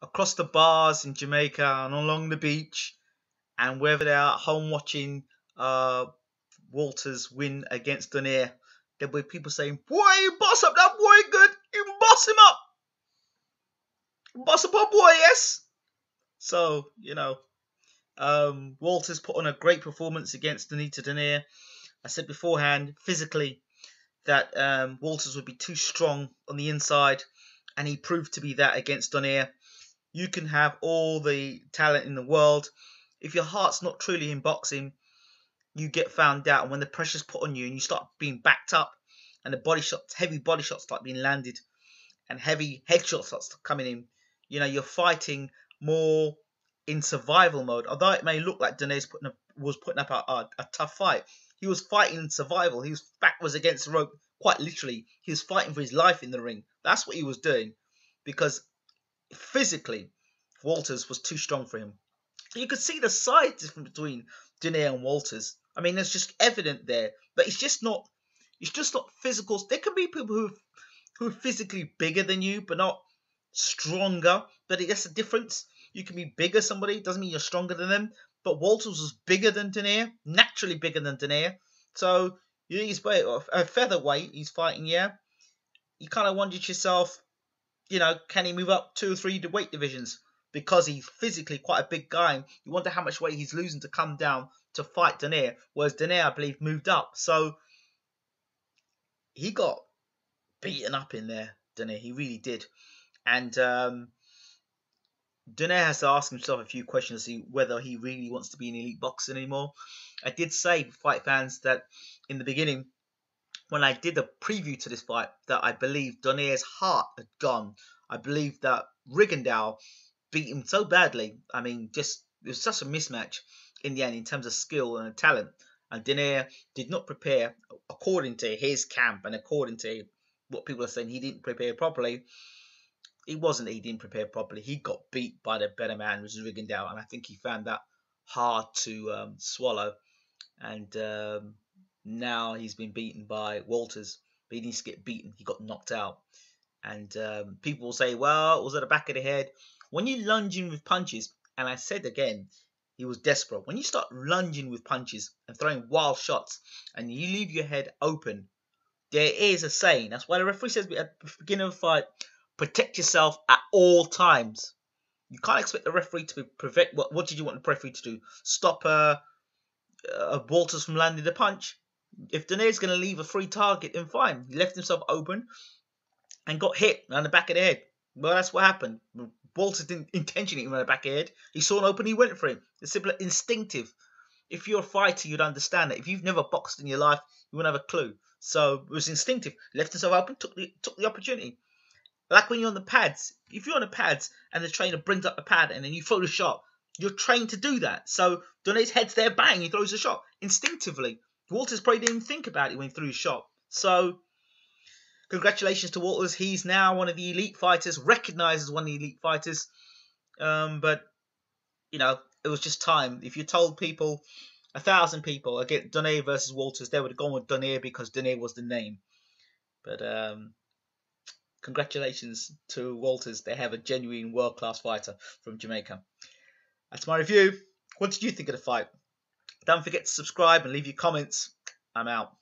across the bars in Jamaica and along the beach, and whether they're at home watching Walters win against Donaire, there'll be people saying, "Boy, you boss up that boy good. You boss him up. Boss up a boy, yes." So, Walters put on a great performance against Donaire. I said beforehand, physically, that Walters would be too strong on the inside, and he proved to be that against Donaire. You can have all the talent in the world. If your heart's not truly in boxing, you get found out. And when the pressure's put on you and you start being backed up, and the heavy body shots start being landed, and heavy headshots start coming in, you're fighting more in survival mode. Although it may look like Donaire was putting up a tough fight, he was fighting in survival. His back was against the rope, quite literally. He was fighting for his life in the ring. That's what he was doing, because physically, Walters was too strong for him. You could see the size difference between Donaire and Walters. I mean, it's just evident there, but it's just not physical. There can be people who are physically bigger than you, but not stronger. But that's the difference. You can be bigger than somebody, doesn't mean you're stronger than them. But Walters was bigger than Donaire, naturally bigger than Donaire. So he's a featherweight. He's fighting, yeah. You kind of wondered yourself, can he move up 2 or 3 weight divisions? Because he's physically quite a big guy. You wonder how much weight he's losing to come down to fight Donaire. Whereas Donaire, I believe, moved up. So he got beaten up in there, Donaire. He really did. And Donaire has to ask himself a few questions to see whether he really wants to be an elite boxer anymore. I did say, fight fans, that in the beginning, when I did a preview to this fight, that I believe Donaire's heart had gone. I believe that Rigondeaux beat him so badly. I mean, it was such a mismatch in the end in terms of skill and talent. And Donaire did not prepare according to his camp and according to what people are saying. He didn't prepare properly. It wasn't that he didn't prepare properly. He got beat by the better man, which is Rigondeaux, and I think he found that hard to swallow. And now he's been beaten by Walters, but he needs to get beaten. He got knocked out. And people will say, well, it was at the back of the head. When you lunge in with punches, and I said again, he was desperate. When you start lunging with punches and throwing wild shots, and you leave your head open, there is a saying. That's why the referee says at the beginning of the fight, protect yourself at all times. You can't expect the referee to prevent. What did you want the referee to do? Stop Walters from landing the punch? If Donaire's going to leave a free target, then fine. He left himself open and got hit around the back of the head. Well, that's what happened. Walters didn't intentionally hit him around the back of the head. He saw an open, he went for it. It's simply instinctive. If you're a fighter, you'd understand it. If you've never boxed in your life, you wouldn't have a clue. So it was instinctive. Left himself open, took the opportunity. Like when you're on the pads. If you're on the pads and the trainer brings up the pad and then you throw the shot, you're trained to do that. So Donaire's head's there, bang, he throws the shot instinctively. Walters probably didn't even think about it when he threw his shot. So congratulations to Walters. He's now one of the elite fighters, recognised as one of the elite fighters. But, it was just time. If you told people, 1,000 people, again, Donaire versus Walters, they would have gone with Donaire because Donaire was the name. But congratulations to Walters. They have a genuine world-class fighter from Jamaica. That's my review. What did you think of the fight? Don't forget to subscribe and leave your comments. I'm out.